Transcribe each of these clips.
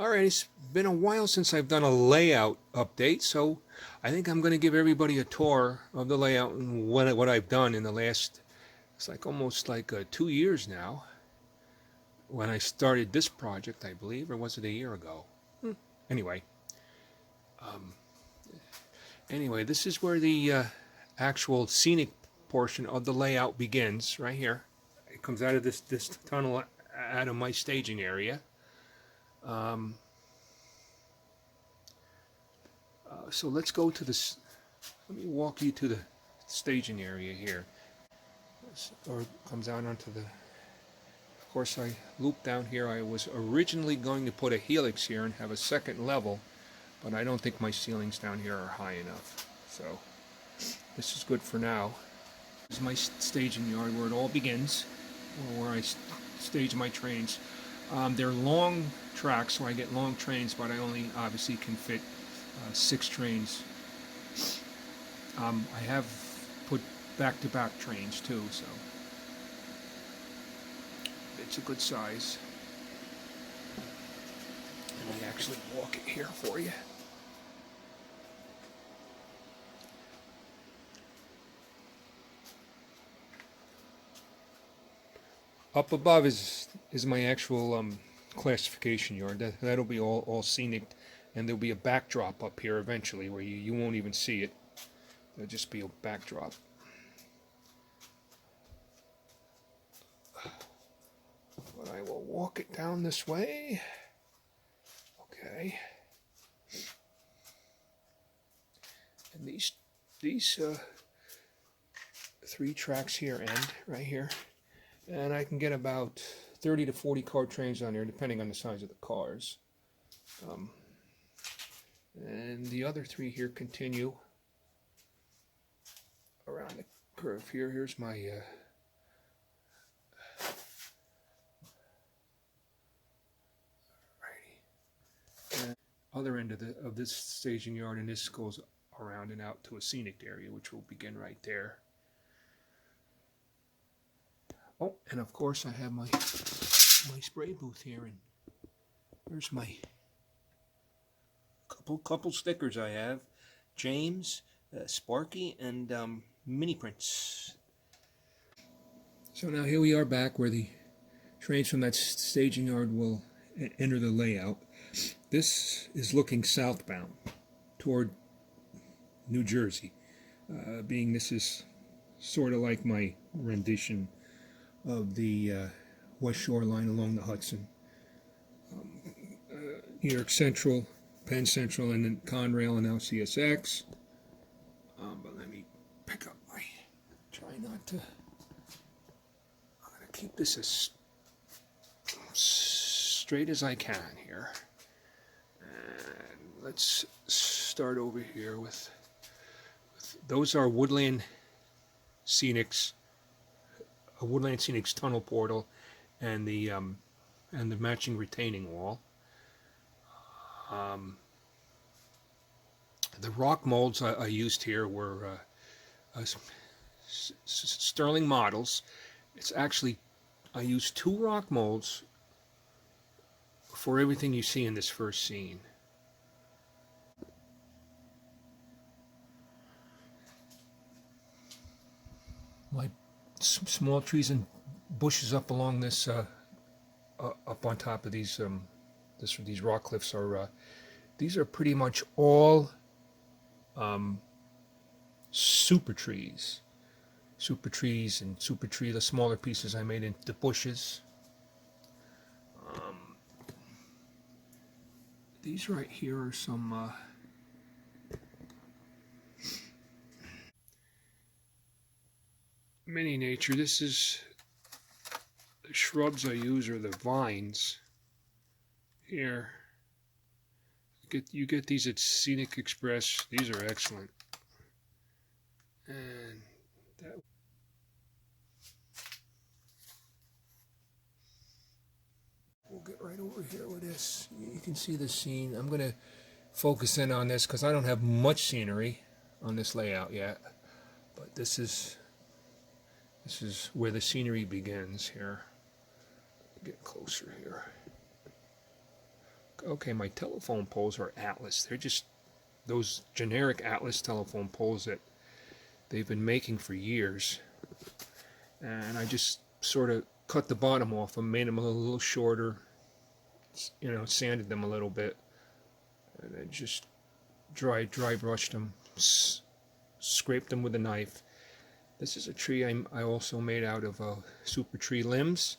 Alright, it's been a while since I've done a layout update, so I think I'm going to give everybody a tour of the layout and what I've done in the last, it's like almost like 2 years now, when I started this project, I believe, or was it a year ago? Anyway, um, this is where the actual scenic portion of the layout begins, right here. It comes out of this tunnel, out of my staging area. So let's go to this. Let me walk you to the staging area here. Or comes out onto the. Of course, I looped down here. I was originally going to put a helix here and have a second level, but I don't think my ceilings down here are high enough. So this is good for now. This is my staging yard where it all begins, or where I stage my trains. They're long tracks, so I get long trains, but I only obviously can fit 6 trains. I have put back-to-back trains too, so it's a good size. Let me actually walk it here for you. Up above is my actual classification yard. That'll be all scenic, and there'll be a backdrop up here eventually where you won't even see it. There'll just be a backdrop. But I will walk it down this way. Okay. And these 3 tracks here end right here. And I can get about 30 to 40 car trains on there, depending on the size of the cars. And the other 3 here continue around the curve here. Here's my other end of this staging yard, and this goes around and out to a scenic area, which will begin right there. Oh, and of course I have my spray booth here, and there's my couple stickers I have. James, Sparky, and Mini Prince. So now here we are back where the trains from that staging yard will enter the layout. This is looking southbound toward New Jersey, being this is sort of like my rendition of the West Shore line along the Hudson. New York Central, Penn Central, and then Conrail and now CSX. But let me pick up my, try not to, I'm going to keep this as straight as I can here. And let's start over here with those are Woodland Scenics, a Woodland Scenics tunnel portal, and the matching retaining wall. The rock molds I used here were Sterling models. It's actually, I used 2 rock molds for everything you see in this first scene. My small trees and bushes up along this, up on top of these, these rock cliffs are, these are pretty much all super trees. Super trees and super tree, the smaller pieces I made into bushes. These right here are some mini nature. This is the shrubs I use, or the vines here. You get these at Scenic Express. These are excellent. And that we'll get right over here with this. You can see the scene. I'm going to focus in on this because I don't have much scenery on this layout yet. But this is where the scenery begins here. Get closer here. Okay, my telephone poles are Atlas. They're just those generic Atlas telephone poles that they've been making for years. And I just sort of cut the bottom off them, made them a little shorter, sanded them a little bit, and then just dry brushed them, scraped them with a knife. This is a tree I also made out of super tree limbs,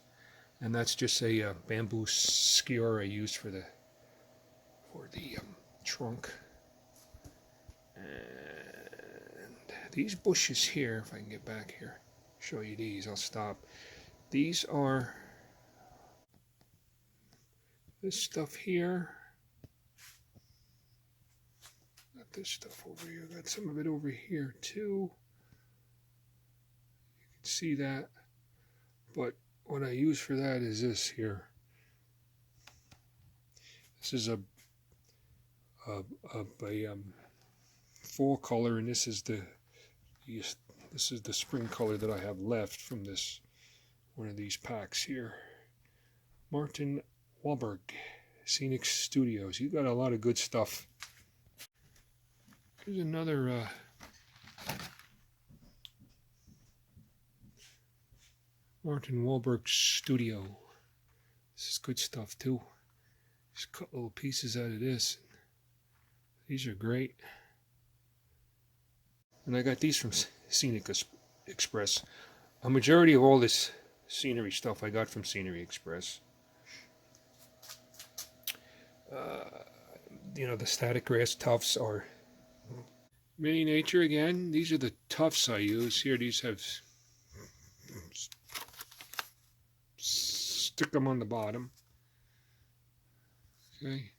and that's just a bamboo skewer I used for the trunk. And these bushes here, if I can get back here, show you these. I'll stop. These are this stuff here. Got this stuff over here. Got some of it over here too. You can see that. But what I use for that is this here. This is a fall color, and this is the spring color that I have left from this one of these packs here. Martin Wahlberg, Scenic Studios. He's got a lot of good stuff. Here's another Martin Wahlberg studio. This is good stuff too. Just cut little pieces out of this. These are great. And I got these from Scenic Express. A majority of all this scenery stuff I got from Scenery Express. The static grass tufts are Mini Nature again. These are the tufts I use. Here, these have stick them on the bottom. Okay.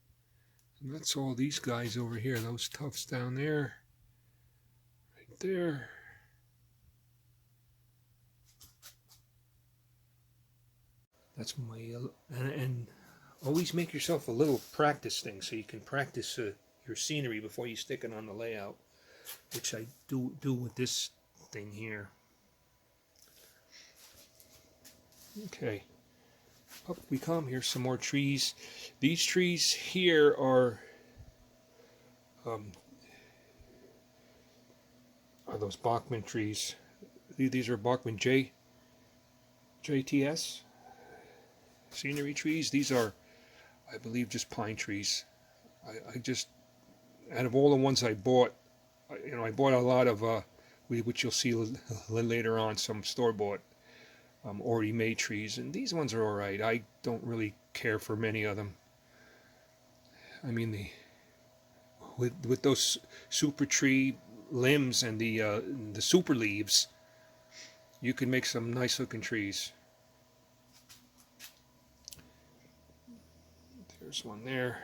And that's all these guys over here. Those tufts down there. Right there. That's my and always make yourself a little practice thing so you can practice your scenery before you stick it on the layout, which I do with this thing here. Okay, up we come. Here's some more trees. These trees here are those Bachman trees. These are Bachman JTS scenery trees. These are, I believe, just pine trees. I just, out of all the ones I bought, I bought a lot of, which you'll see later on, some store-bought, already made trees, and these ones are all right. I don't really care for many of them. I mean, with those super tree limbs and the super leaves, you can make some nice looking trees. There's one there.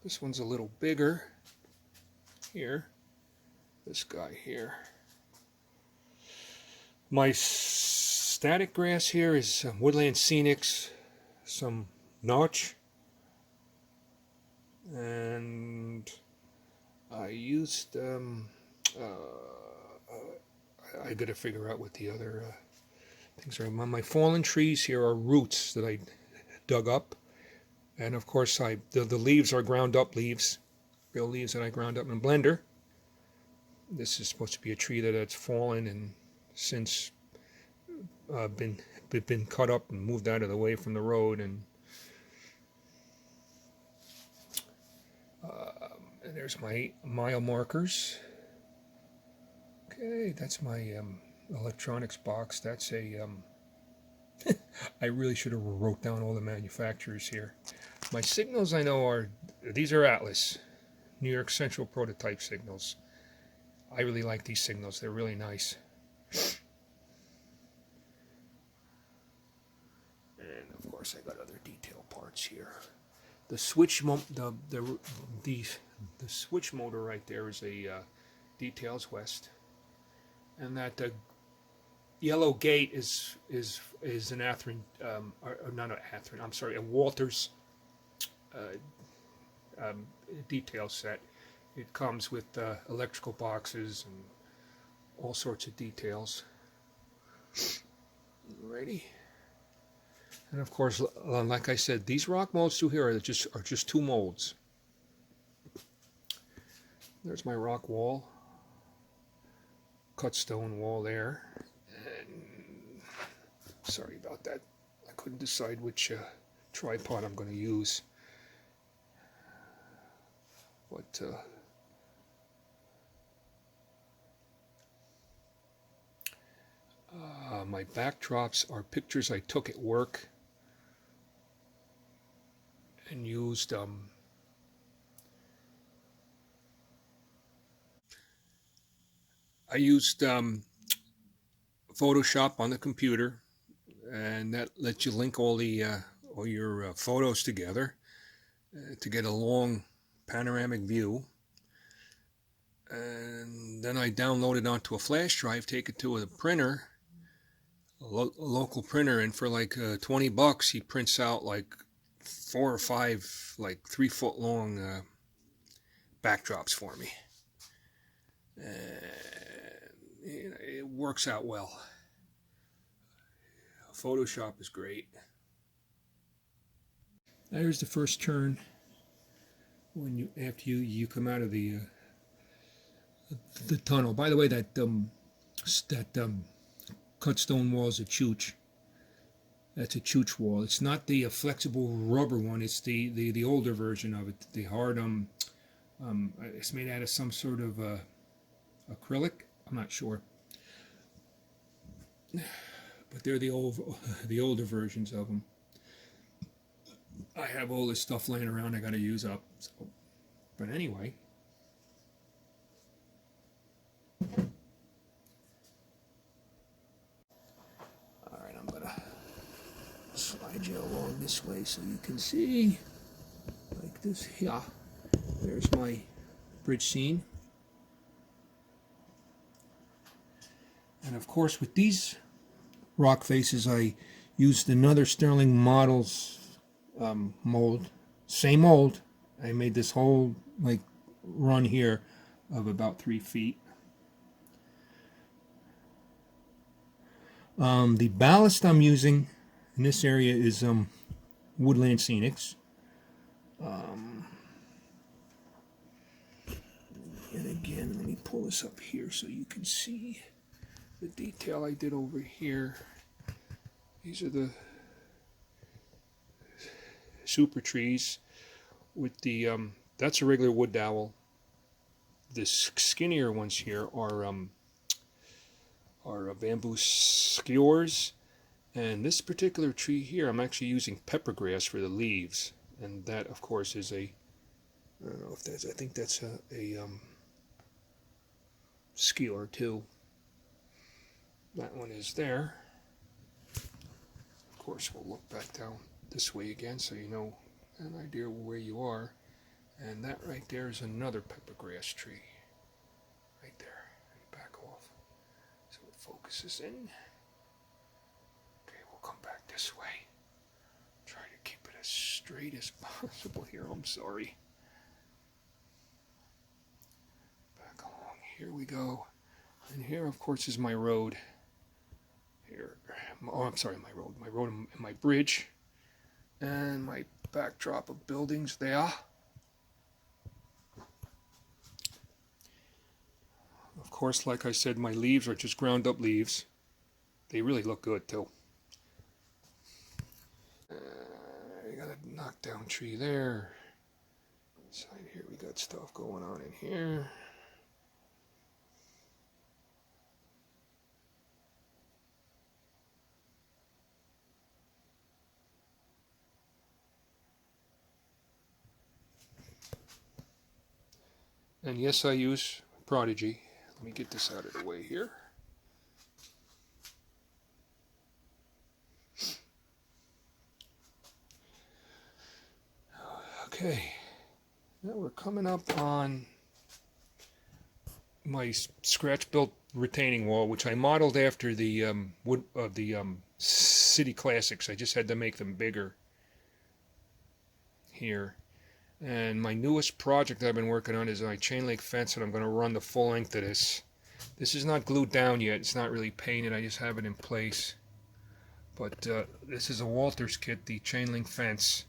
This one's a little bigger. Here. This guy here. My static grass here is Woodland Scenics, some notch, and I used I gotta figure out what the other things are. My fallen trees here are roots that I dug up. And of course, the leaves are ground up leaves, real leaves that I ground up in a blender. This is supposed to be a tree that has fallen and since been cut up and moved out of the way from the road. And there's my mile markers. Okay, that's my electronics box. That's a I really should have wrote down all the manufacturers here. My signals I know these are Atlas, New York Central prototype signals. I really like these signals. They're really nice. And of course I got other detail parts here. The switch the switch motor right there is a Details West, and that yellow gate is an Athearn, or not an Athearn, I'm sorry, a Walters detail set. It comes with electrical boxes and all sorts of details. Alrighty. And of course, like I said, these rock molds through here are just two molds. There's my rock wall, cut stone wall there. And sorry about that. I couldn't decide which tripod I'm going to use. But my backdrops are pictures I took at work and used Photoshop on the computer, and that lets you link all your photos together to get a long panoramic view. And then I download it onto a flash drive, take it to a printer, a local printer, and for like $20 he prints out like 4 or 5 like 3-foot long backdrops for me. And it works out well. Photoshop is great. There's the first turn when after you come out of the tunnel. By the way, that cut stone wall is a chooch. That's a chooch wall. It's not the flexible rubber one. It's the older version of it. The hard it's made out of some sort of acrylic. I'm not sure, but they're the older versions of them. I have all this stuff laying around I got to use up. So, but anyway. All right, I'm gonna slide you along this way so you can see, like this. Yeah, there's my bridge scene. And of course, with these rock faces, I used another Sterling Models mold, same mold. I made this whole like run here of about 3 feet. The ballast I'm using in this area is Woodland Scenics. And again, let me pull this up here so you can see the detail I did over here. These are the super trees with the that's a regular wood dowel. The skinnier ones here are bamboo skewers, and this particular tree here I'm actually using peppergrass for the leaves, and that of course is I don't know if that's, I think that's a skewer too. That one is there. Of course, we'll look back down this way again so you know an idea where you are. And that right there is another peppergrass tree. Right there. Back off so it focuses in. Okay, we'll come back this way. Try to keep it as straight as possible here. I'm sorry. Back along. Here we go. And here, of course, is my road. Here. Oh, I'm sorry, my road. My road and my bridge. And my backdrop of buildings there. Of course, like I said, my leaves are just ground up leaves. They really look good too. I got a knockdown tree there. Side here, we got stuff going on in here. And yes, I use Prodigy. Let me get this out of the way here. Okay, now we're coming up on my scratch-built retaining wall, which I modeled after the wood of the City Classics. I just had to make them bigger here. And my newest project I've been working on is my chain link fence, and I'm going to run the full length of this. This is not glued down yet. It's not really painted. I just have it in place. But this is a Walters kit, the chain link fence,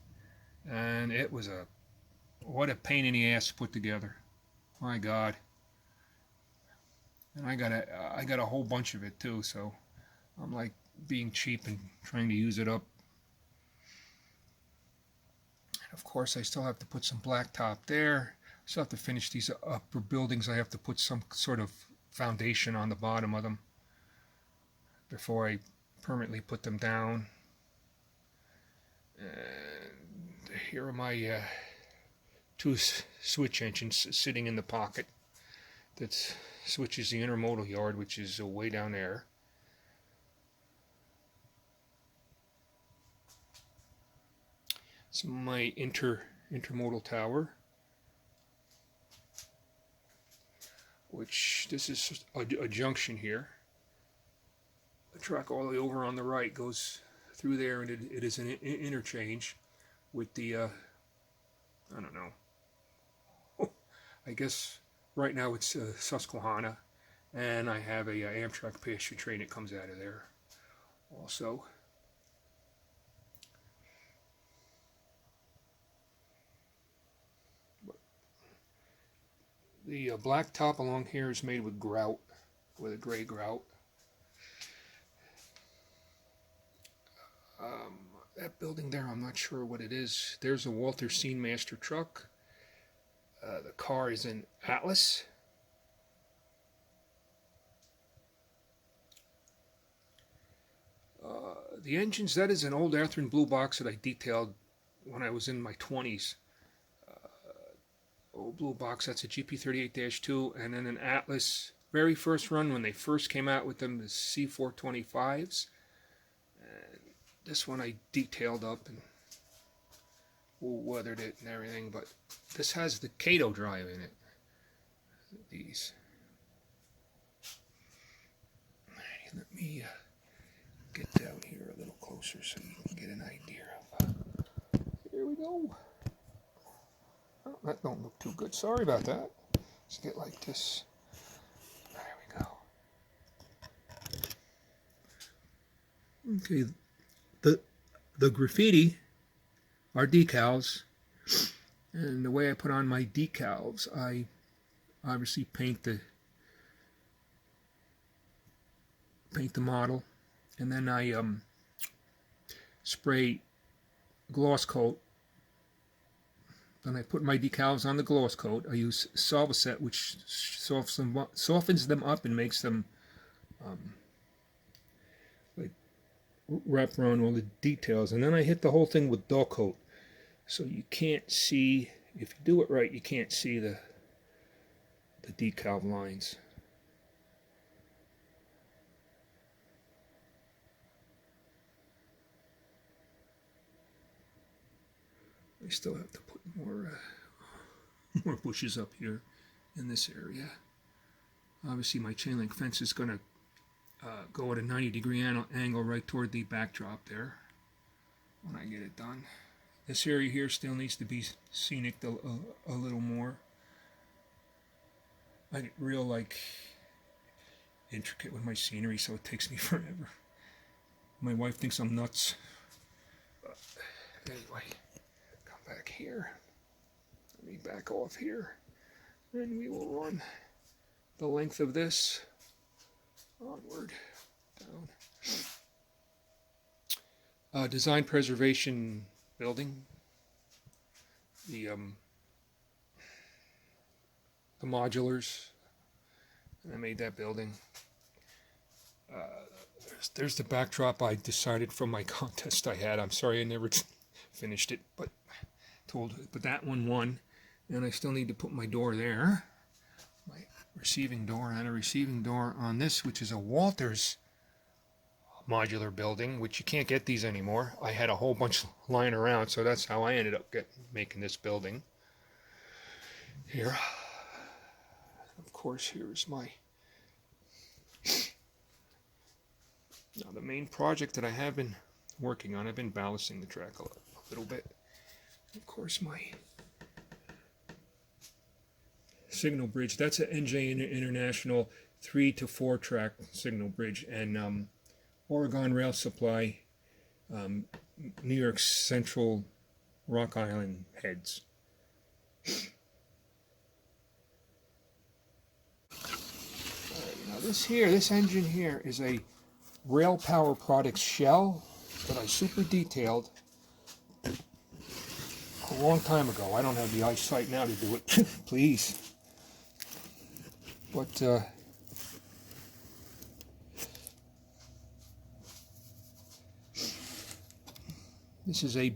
and it was what a pain in the ass to put together. My God. And I got a whole bunch of it too, so I'm like being cheap and trying to use it up. And of course, I still have to put some blacktop there. I still have to finish these upper buildings. I have to put some sort of foundation on the bottom of them before I permanently put them down. And here are my two switch engines sitting in the pocket that switches the intermodal yard, which is way down there. It's my intermodal tower, which this is a junction here. The track all the way over on the right goes through there, and it is an interchange with the I don't know, I guess right now it's Susquehanna, and I have a Amtrak passenger train that comes out of there also. The black top along here is made with grout, with a gray grout. That building there, I'm not sure what it is. There's a Walter Scenemaster truck. The car is an Atlas. The engines, that is an old Athearn blue box that I detailed when I was in my 20s. Old blue box, that's a GP38-2, and then an Atlas, very first run when they first came out with them, the C425s. And this one I detailed up and weathered it and everything, but this has the Cato drive in it. These. Let me get down here a little closer so you can get an idea of. Here we go. Oh, that don't look too good. Sorry about that. Let's get like this. There we go. Okay, the graffiti are decals, and the way I put on my decals, I obviously paint the model, and then I spray gloss coat. Then I put my decals on the gloss coat. I use Solvaset, which softens them up and makes them like wrap around all the details. And then I hit the whole thing with dull coat, so you can't see, if you do it right, you can't see the decal lines. I still have to put more bushes up here in this area. Obviously my chain link fence is going to go at a 90-degree angle right toward the backdrop there when I get it done. This area here still needs to be scenic a little more. I get real like intricate with my scenery, so it takes me forever. My wife thinks I'm nuts. But anyway, come back here. Let me back off here, and we will run the length of this onward, down. Design preservation building. The modulars. I made that building. There's the backdrop I decided from my contest I had. I'm sorry I never finished it, but that one won, and I still need to put my door there, my receiving door, and a receiving door on this, which is a Walters modular building, which you can't get these anymore. I had a whole bunch lying around, so that's how I ended up making this building here. Of course, here's my now the main project that I have been working on. I've been ballasting the track a little bit. Of course, my signal bridge. That's an NJ International 3 to 4 track signal bridge, and Oregon Rail Supply New York Central Rock Island heads. Now this engine here is a Rail Power Products shell that I super detailed a long time ago. I don't have the eyesight now to do it, please. But this is a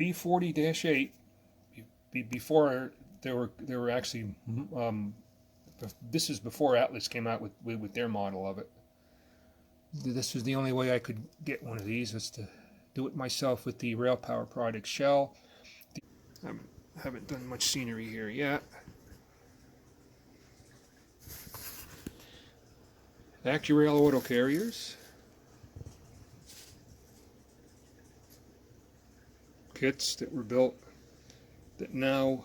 B40-8. Before there were actually this is before Atlas came out with their model of it. This was the only way I could get one of these, was to do it myself with the Rail Power Products shell. I haven't done much scenery here yet. AccuRail auto carriers. Kits that were built that now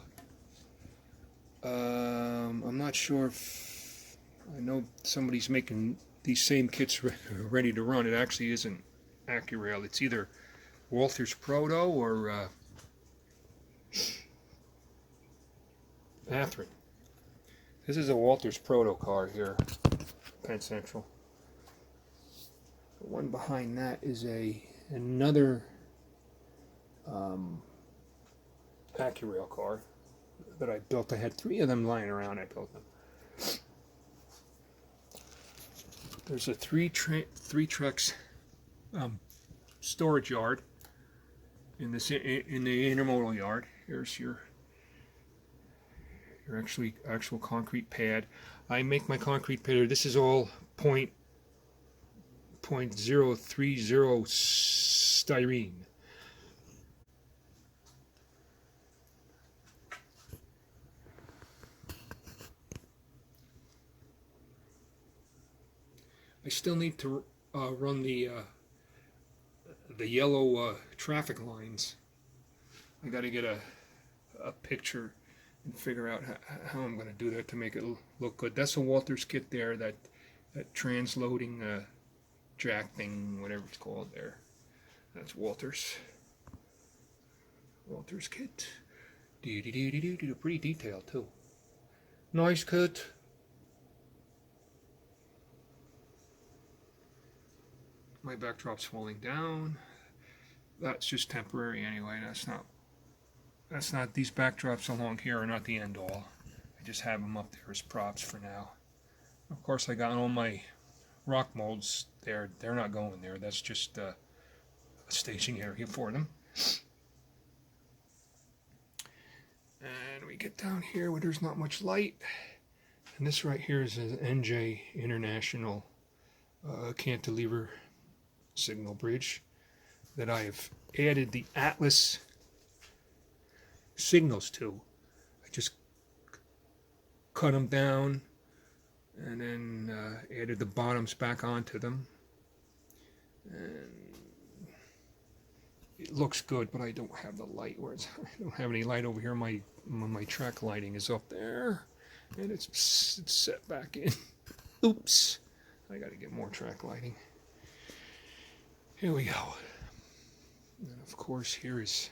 I'm not sure if I know somebody's making these same kits ready to run. It actually isn't AccuRail. It's either Walther's Proto or Athearn. This is a Walther's Proto car here, Penn Central. The one behind that is another AccuRail car that I built. I had 3 of them lying around. I built them. There's a three trucks storage yard in the intermodal yard. Here's your actual concrete pad. I make my concrete pad. This is all .030 styrene. I still need to run the yellow traffic lines. I got to get a picture and figure out how I'm going to do that to make it look good. That's a Walther's kit there, that transloading jack thing, whatever it's called there. That's Walther's kit. Pretty detailed too. Nice kit. My backdrop's falling down. That's just temporary anyway. That's not these backdrops along here are not the end all. I just have them up there as props for now. Of course, I got all my rock molds there. They're not going there. That's just a staging area for them. And we get down here where there's not much light. And this right here is an NJ International cantilever signal bridge that I have added the Atlas signals to. I just cut them down and then added the bottoms back onto them, and it looks good, but I don't have the light where I don't have any light over here. My track lighting is up there and it's set back in. Oops, I got to get more track lighting. Here we go. And of course, here is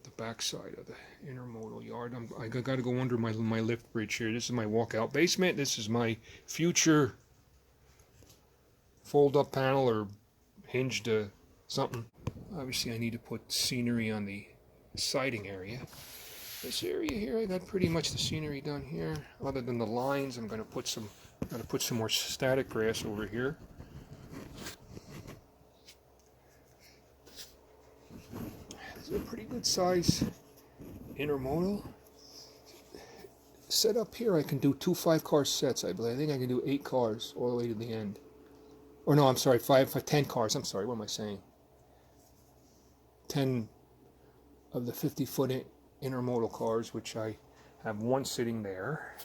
the backside of the intermodal yard. I got to go under my lift bridge here. This is my walkout basement. This is my future fold-up panel or hinged something. Obviously, I need to put scenery on the siding area. This area here, I got pretty much the scenery done here. Other than the lines, I'm going to put some more static grass over here. This is a pretty good size intermodal. Set up here, I can do 2 5-car sets, I believe. I think I can do 8 cars all the way to the end. Or no, I'm sorry, 10 cars. I'm sorry, what am I saying? 10 of the 50-foot intermodal cars, which I have one sitting there.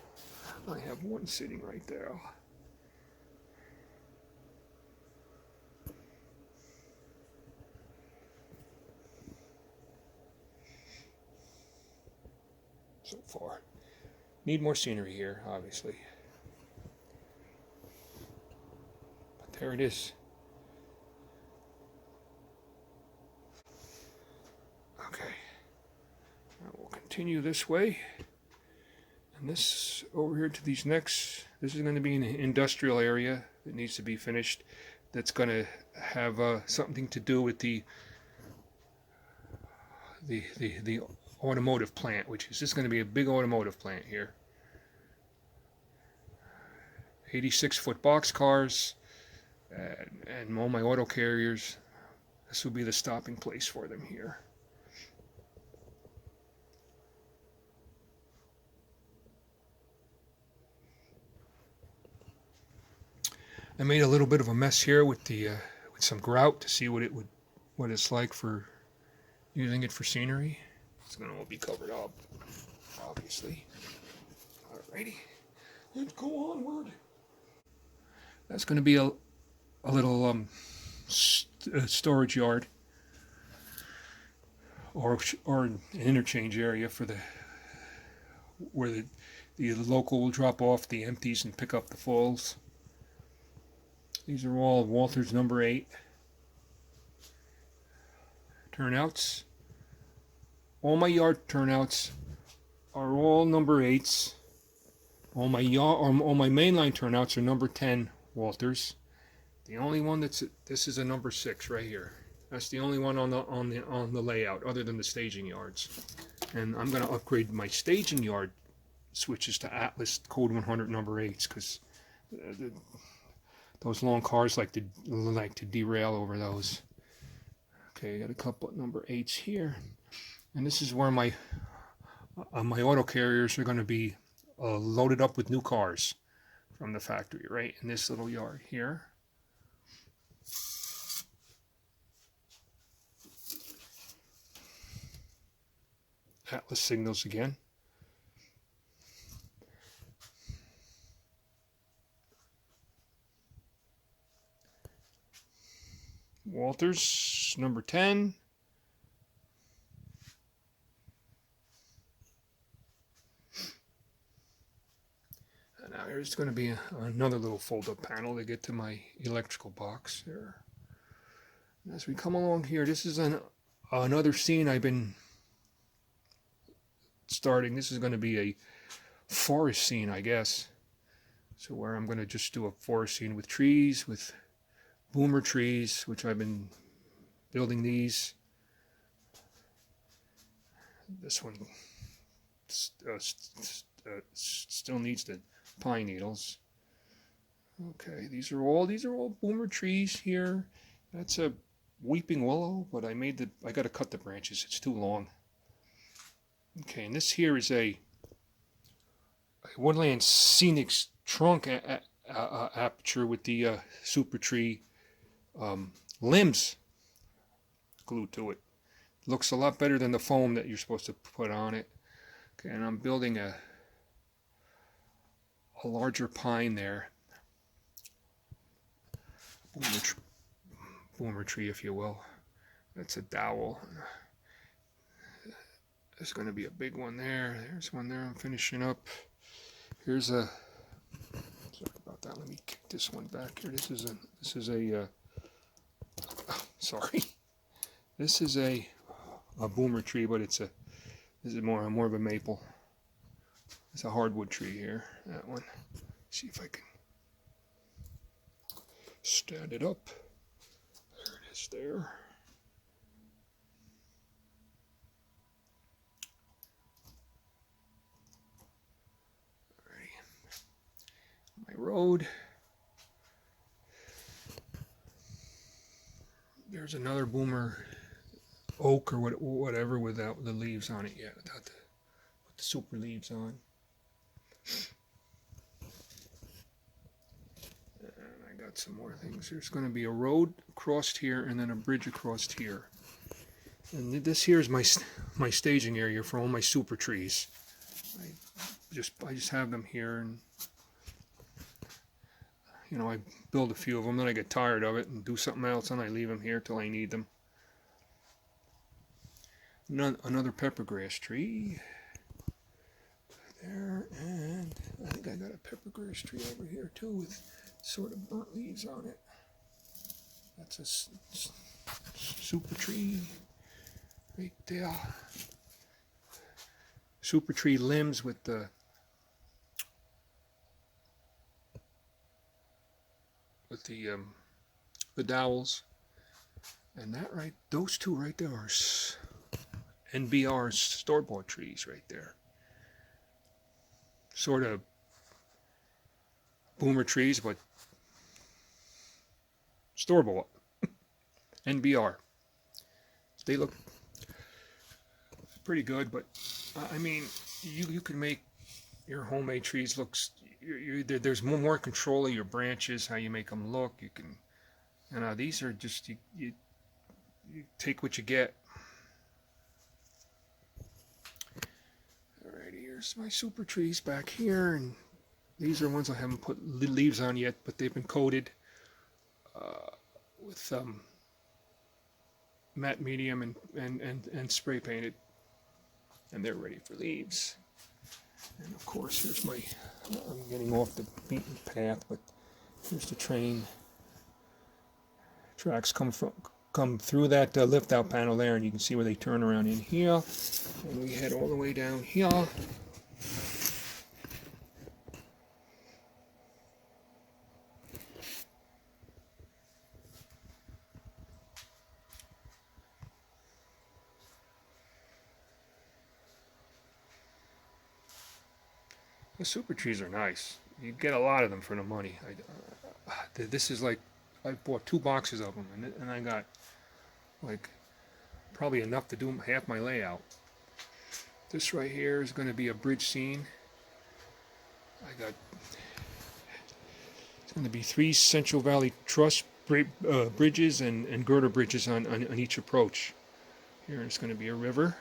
I have one sitting right there. So far. Need more scenery here, obviously. But There it is. Okay. Now we'll continue this way. And this over here to these next, this is going to be an industrial area that needs to be finished. That's going to have something to do with the automotive plant, which is just going to be a big automotive plant here. 86-foot box cars and all my auto carriers. This will be the stopping place for them here. I made a little bit of a mess here with with some grout to see what it's like for using it for scenery. It's gonna all be covered up, obviously. Alrighty, let's go onward. That's gonna be a little storage yard or an interchange area for where the local will drop off the empties and pick up the fulls. These are all Walther's number 8 turnouts. All my yard turnouts are all number 8s. All my mainline turnouts are number 10 Walthers. The only one this is a number 6 right here. That's the only one on the layout, other than the staging yards. And I'm going to upgrade my staging yard switches to Atlas Code 100 number 8s because those long cars like to derail over those. Okay, I got a couple of number 8s here, and this is where my auto carriers are going to be loaded up with new cars from the factory, right in this little yard here. Atlas signals again. Walters, number 10. And now here's going to be another little fold-up panel to get to my electrical box there. And as we come along here, this is another scene I've been starting. This is going to be a forest scene, I guess. So where I'm going to just do a forest scene with trees, with boomer trees, which I've been building these. This one still needs the pine needles. Okay, these are all boomer trees here. That's a weeping willow, but I got to cut the branches. It's too long. Okay, and this here is a woodland scenic trunk aperture with the super tree limbs glued to it. Looks a lot better than the foam that you're supposed to put on it. Okay, and I'm building a larger pine there. Boomer tree, if you will. That's a dowel. There's going to be a big one there. There's one there I'm finishing up. Here's a... Sorry about that. Let me kick this one back here. This is a sorry. This is a boomer tree, but this is more of a maple. It's a hardwood tree here. That one. See if I can stand it up. There it is there. My road. There's another boomer oak or whatever without the leaves on it yet, without the super leaves on. And I got some more things. There's going to be a road across here and then a bridge across here. And this here is my staging area for all my super trees. I just have them here, and you know, I build a few of them, then I get tired of it and do something else, and I leave them here till I need them. Another peppergrass tree there, and I think I got a peppergrass tree over here too with sort of burnt leaves on it. That's a super tree right there. Super tree limbs with the dowels, and that right, those two right there are NBR's store-bought trees right there. Sort of boomer trees, but store-bought. NBR. They look pretty good, but I mean, you can make your homemade trees looks. There's more control of your branches, how you make them look. You can, these are just you take what you get. Alright, here's my super trees back here, and these are ones I haven't put leaves on yet, but they've been coated with matte medium and spray painted, and they're ready for leaves. And of course, here's my, I'm getting off the beaten path, but here's the train tracks come through that lift out panel there, and you can see where they turn around in here, and we head all the way down here. The super trees are nice. You get a lot of them for the money. This is like, I bought 2 boxes of them, and I got like probably enough to do half my layout. This right here is going to be a bridge scene. It's going to be 3 Central Valley Truss bridges and girder bridges on each approach. Here it's going to be a river.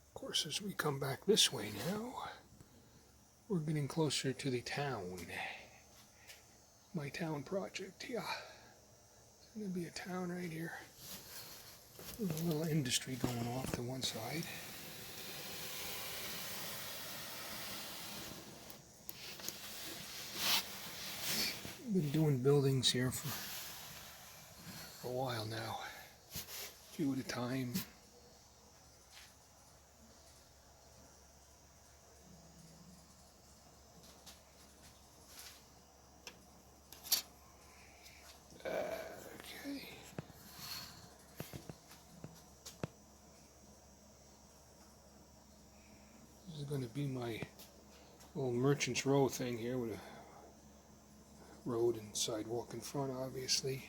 Of course, as we come back this way now, we're getting closer to the town. My town project, yeah. It's going to be a town right here. There's a little industry going off to one side. Been doing buildings here for a while now. A few at a time. Okay. This is going to be my little Merchant's Row thing here with a road and sidewalk in front, obviously.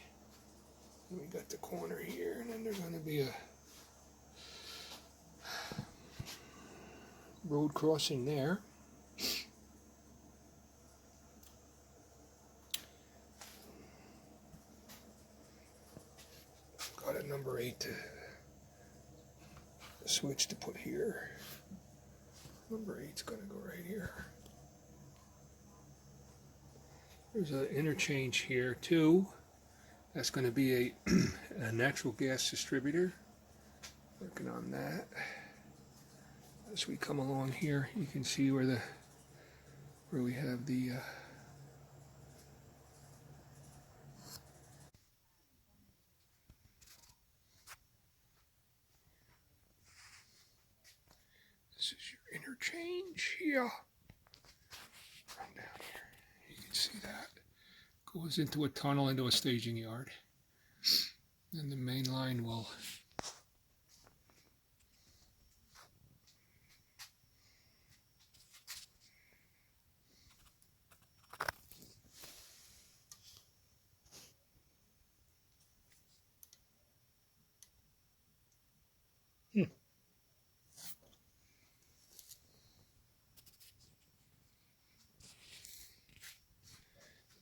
And we got the corner here, and then there's going to be a road crossing there. Got a number 8 to switch to put here. Number 8's going to go right here. There's an interchange here too. That's going to be a natural gas distributor. Working on that. As we come along here, you can see where we have the this is your interchange here. From down here, you can see that goes into a tunnel into a staging yard. And the main line will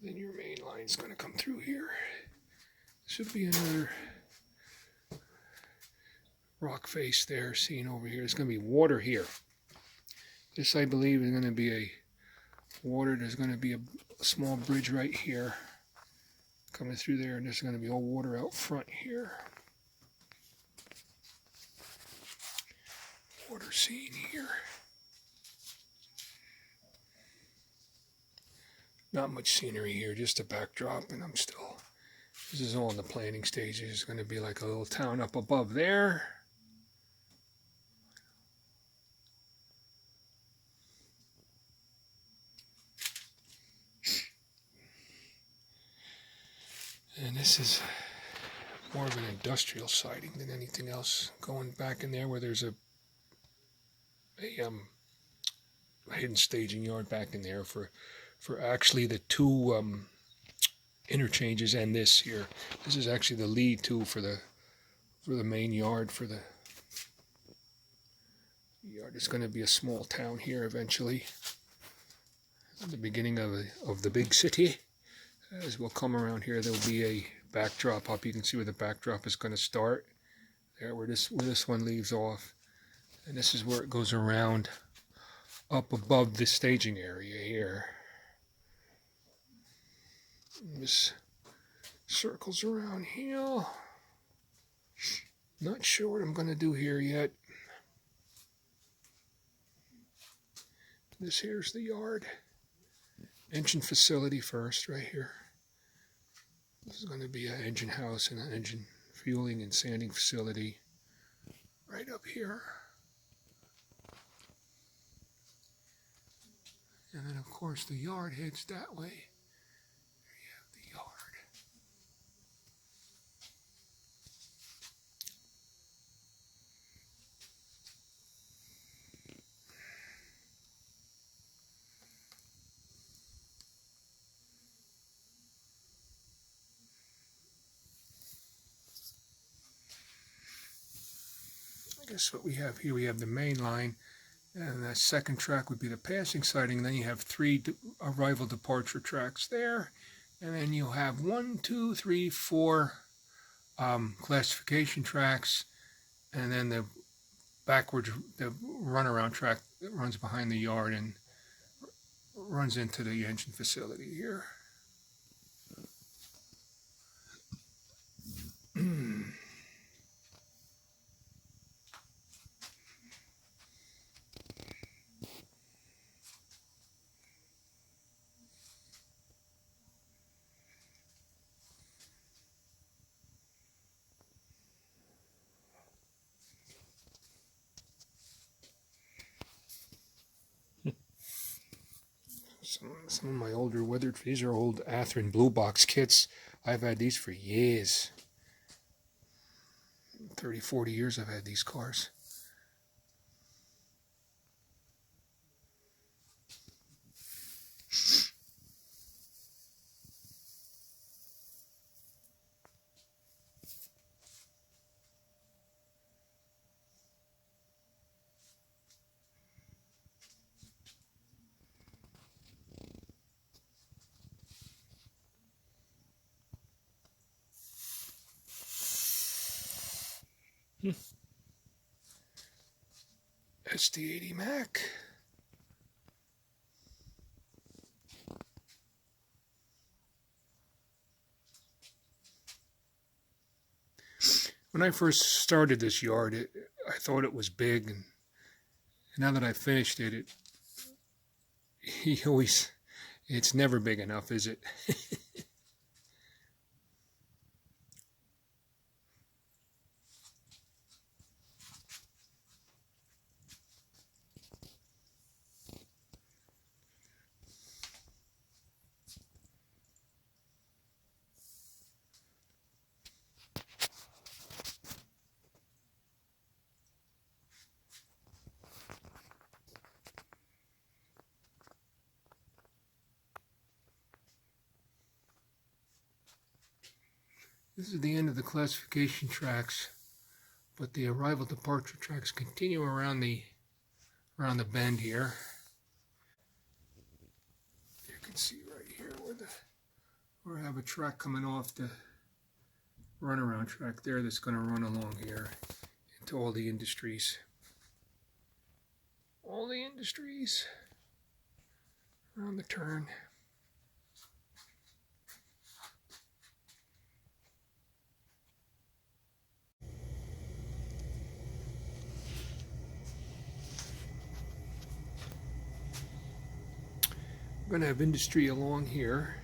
then your main line's going to come through here. This would be another rock face there seen over here. There's going to be water here. This, I believe, is going to be a water. There's going to be a small bridge right here coming through there, and there's going to be all water out front here. Water scene here. Not much scenery here, just a backdrop, and this is all in the planning stage. There's going to be like a little town up above there. And this is more of an industrial siding than anything else. Going back in there where there's a hidden staging yard back in there for actually the two interchanges and this here. This is actually the lead too for the main yard for the yard. It's going to be a small town here eventually. At the beginning of the big city. As we'll come around here, there will be a backdrop up. You can see where the backdrop is going to start. There, where this one leaves off. And this is where it goes around up above the staging area here. And this circles around here. Not sure what I'm going to do here yet. This here's the yard. Engine facility first, right here. This is going to be an engine house and an engine fueling and sanding facility right up here. And then, of course, the yard heads that way. There you have the yard. I guess what we have here, we have the main line, and that second track would be the passing siding. Then you have 3 arrival departure tracks there, and then you'll have 1, 2, 3, 4 classification tracks, and then the runaround track that runs behind the yard and runs into the engine facility here. Some of my older weathered, these are old Athearn Blue Box kits. I've had these for years. 30, 40 years I've had these cars. SD80 Mac. When I first started this yard, I thought it was big, and now that I finished it, it's never big enough, is it? This is the end of the classification tracks, but the arrival departure tracks continue around the bend here. You can see right here where I have a track coming off the runaround track there that's going to run along here to all the industries. All the industries around the turn. I'm going to have industry along here.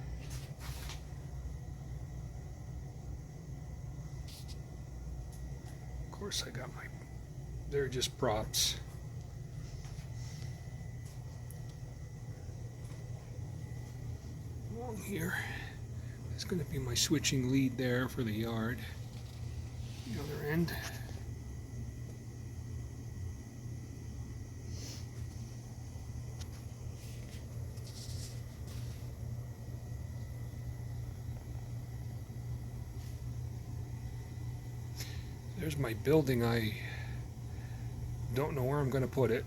Of course, I got my, they're just props. Along here, there's going to be my switching lead there for the yard. The other end. There's my building. I don't know where I'm going to put it.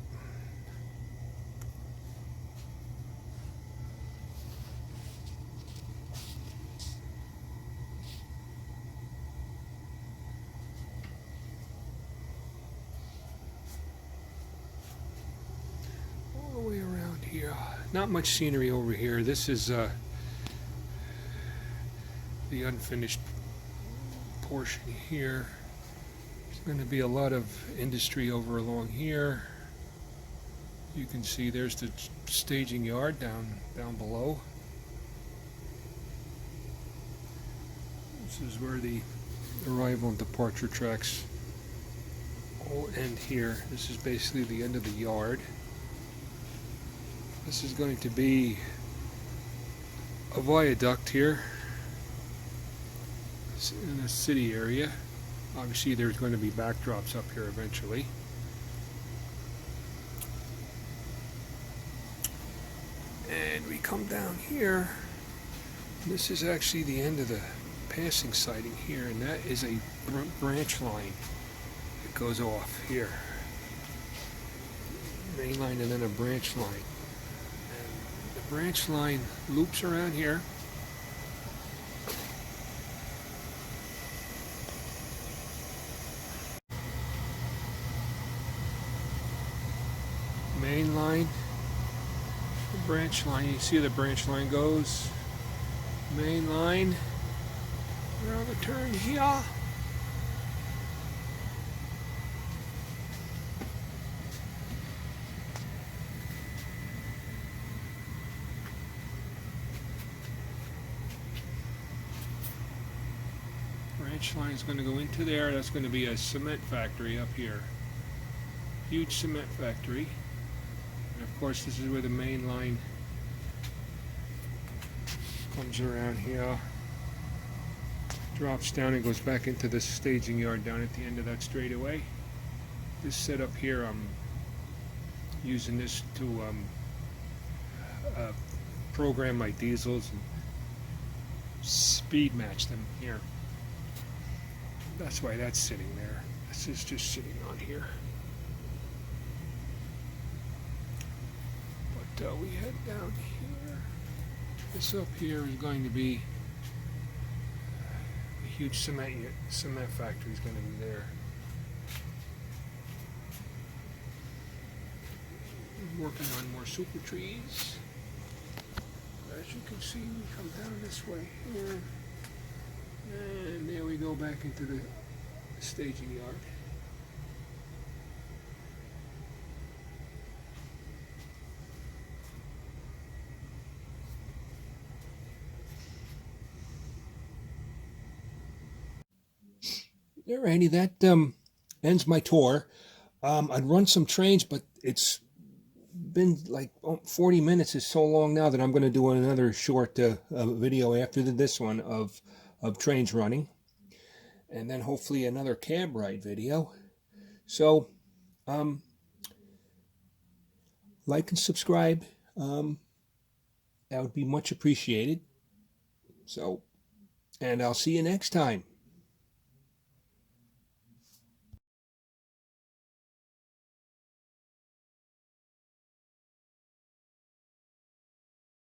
All the way around here. Not much scenery over here. This is the unfinished portion here. Going to be a lot of industry over along here. You can see there's the staging yard down below. This is where the arrival and departure tracks all end here. This is basically the end of the yard. This is going to be a viaduct here in the city area. Obviously there's going to be backdrops up here eventually. And we come down here. This is actually the end of the passing siding here, and that is a branch line that goes off here. Main line and then a branch line. And the branch line loops around here. Main line, the branch line, you see the branch line goes, main line, around the turn here. Branch line is going to go into there. That's going to be a cement factory up here. Huge cement factory. And of course, this is where the main line comes around here, drops down and goes back into the staging yard down at the end of that straightaway. This setup here, I'm using this to program my diesels and speed match them here. That's why that's sitting there. This is just sitting on here. We head down here. This up here is going to be a huge cement factory is going to be there. I'm working on more super trees. As you can see, we come down this way here, and there we go back into the staging yard. Alrighty, that ends my tour. I'd run some trains, but it's been like 40 minutes is so long now that I'm going to do another short video after this one of trains running, and then hopefully another cab ride video. So like and subscribe. That would be much appreciated. So, and I'll see you next time.